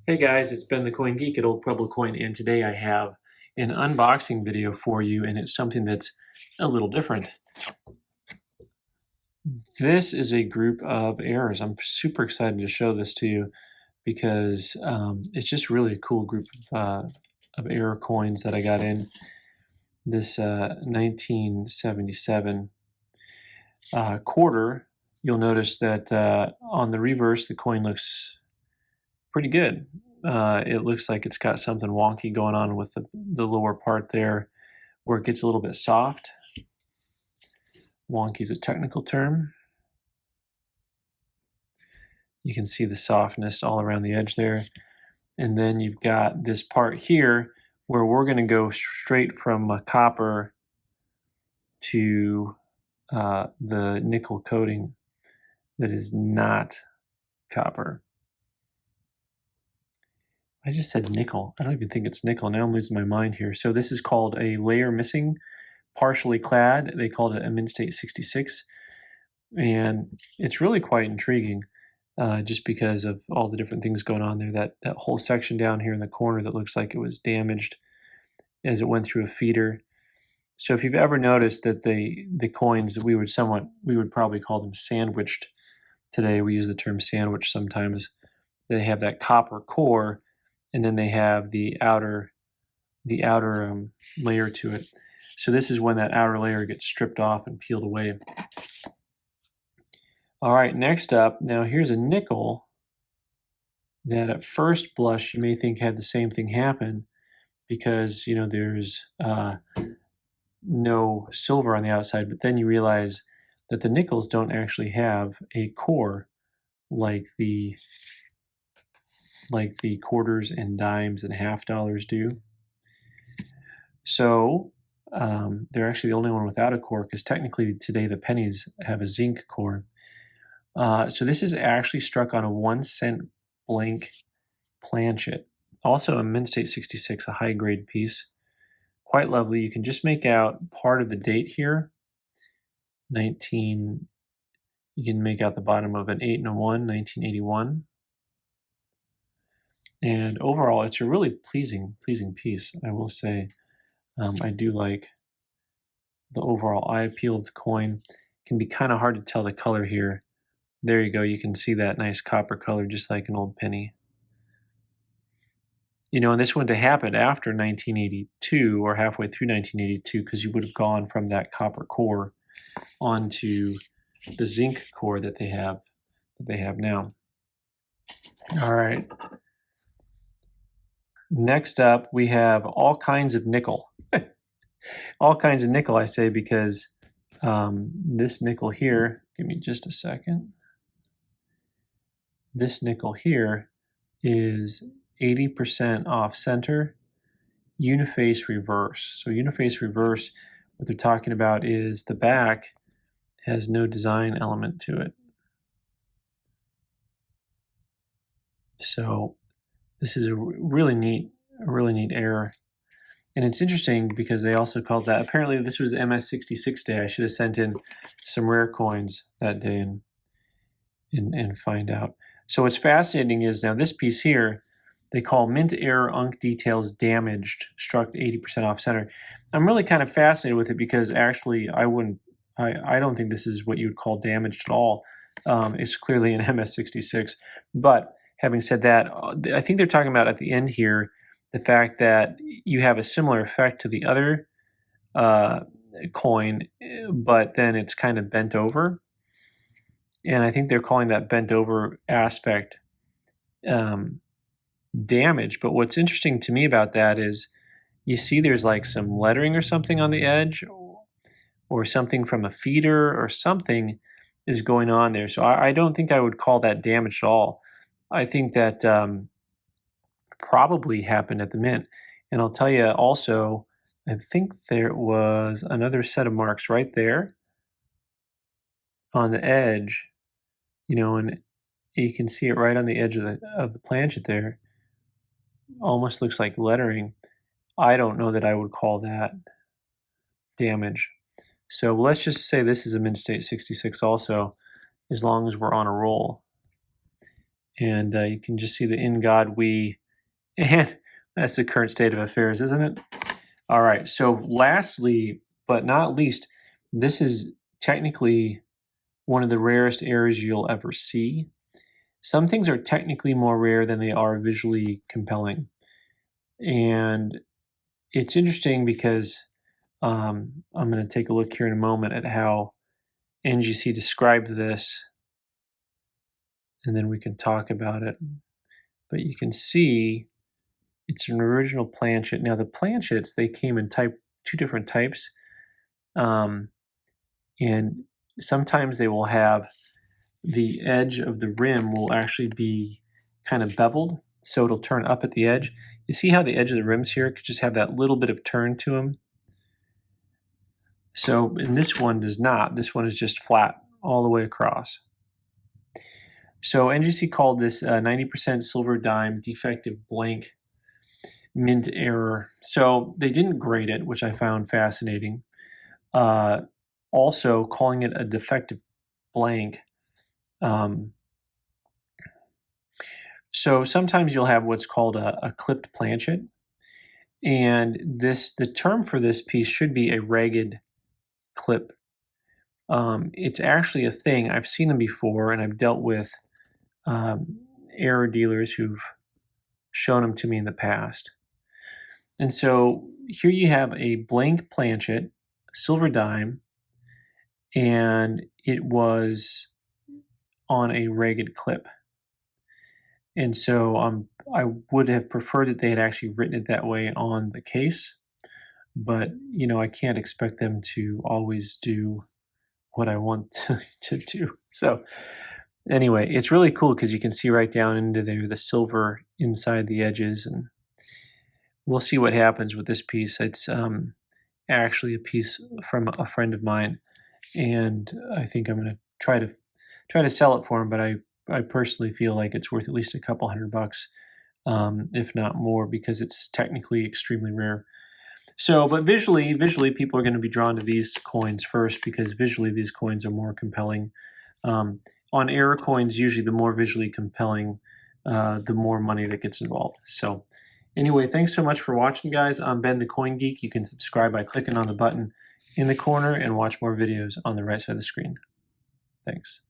Hey guys, it's Ben the Coin Geek at Old Pueblo Coin, and today I have an unboxing video for you, and it's something that's a little different. This is a group of errors. I'm super excited to show this to you because it's just really a cool group of error coins that I got in this 1977 quarter. You'll notice that on the reverse, the coin looks pretty good. It looks like it's got something wonky going on with the lower part there where it gets a little bit soft. Wonky is a technical term. You can see the softness all around the edge there. And then you've got this part here where we're going to go straight from copper to the nickel coating that is not copper. I just said nickel. I don't even think it's nickel. Now I'm losing my mind here. So this is called a layer missing, partially clad. They called it a mint state 66. And it's really quite intriguing just because of all the different things going on there. That whole section down here in the corner that looks like it was damaged as it went through a feeder. So if you've ever noticed that the coins that we would probably call them sandwiched today. We use the term sandwich sometimes. They have that copper core, and then they have the outer layer to it. So this is when that outer layer gets stripped off and peeled away. All right, next up, now here's a nickel that at first blush you may think had the same thing happen because there's no silver on the outside, but then you realize that the nickels don't actually have a core like the quarters and dimes and half dollars do. So they're actually the only one without a core because technically today the pennies have a zinc core. So this is actually struck on a 1 cent blank planchet. Also a mint state 66, a high grade piece. Quite lovely. You can just make out part of the date here. You can make out the bottom of an 8 and a 1, 1981. And overall, it's a really pleasing piece, I will say. I do like the overall eye appeal of the coin. It can be kind of hard to tell the color here. There you go. You can see that nice copper color, just like an old penny. And this wouldn't have happened after 1982 or halfway through 1982 because you would have gone from that copper core onto the zinc core that they have now. All right. Next up, we have all kinds of nickel. All kinds of nickel, I say, because this nickel here, give me just a second. This nickel here is 80% off center, uniface reverse. So uniface reverse, what they're talking about is the back has no design element to it. So this is a really neat error. And it's interesting because they also called that, apparently this was MS66 day. I should have sent in some rare coins that day and find out. So what's fascinating is now this piece here, they call mint error unk details damaged, struck 80% off center. I'm really kind of fascinated with it because actually I don't think this is what you would call damaged at all. It's clearly an MS66. But having said that, I think they're talking about at the end here, the fact that you have a similar effect to the other coin, but then it's kind of bent over. And I think they're calling that bent over aspect damage. But what's interesting to me about that is you see there's like some lettering or something on the edge or something from a feeder or something is going on there. So I don't think I would call that damaged at all. I think that probably happened at the mint. And I'll tell you also, I think there was another set of marks right there on the edge, and you can see it right on the edge of the planchet there. Almost looks like lettering. I don't know that I would call that damage. So let's just say this is a mint state 66 also, as long as we're on a roll. And you can just see the in God we, and that's the current state of affairs, isn't it? All right, so lastly, but not least, this is technically one of the rarest errors you'll ever see. Some things are technically more rare than they are visually compelling. And it's interesting because I'm going to take a look here in a moment at how NGC described this, and then we can talk about it. But you can see it's an original planchet. Now the planchets, they came in two different types. And sometimes they will have the edge of the rim will actually be kind of beveled, so it'll turn up at the edge. You see how the edge of the rims here could just have that little bit of turn to them? So, and this one does not. This one is just flat all the way across. So NGC called this 90% silver dime defective blank mint error. So they didn't grade it, which I found fascinating. Also calling it a defective blank. So sometimes you'll have what's called a clipped planchet. And the term for this piece should be a ragged clip. It's actually a thing. I've seen them before, and I've dealt with error dealers who've shown them to me in the past. And so here you have a blank planchet, silver dime, and it was on a ragged clip. And so I would have preferred that they had actually written it that way on the case. But, you know, I can't expect them to always do what I want to do. So anyway, it's really cool because you can see right down into there the silver inside the edges, and we'll see what happens with this piece. It's actually a piece from a friend of mine, and I think I'm going to try to sell it for him, but I personally feel like it's worth at least a couple $100, if not more, because it's technically extremely rare. So, but visually, people are going to be drawn to these coins first because visually these coins are more compelling. On error coins, usually the more visually compelling, the more money that gets involved. So anyway, thanks so much for watching, guys. I'm Ben the Coin Geek. You can subscribe by clicking on the button in the corner and watch more videos on the right side of the screen. Thanks.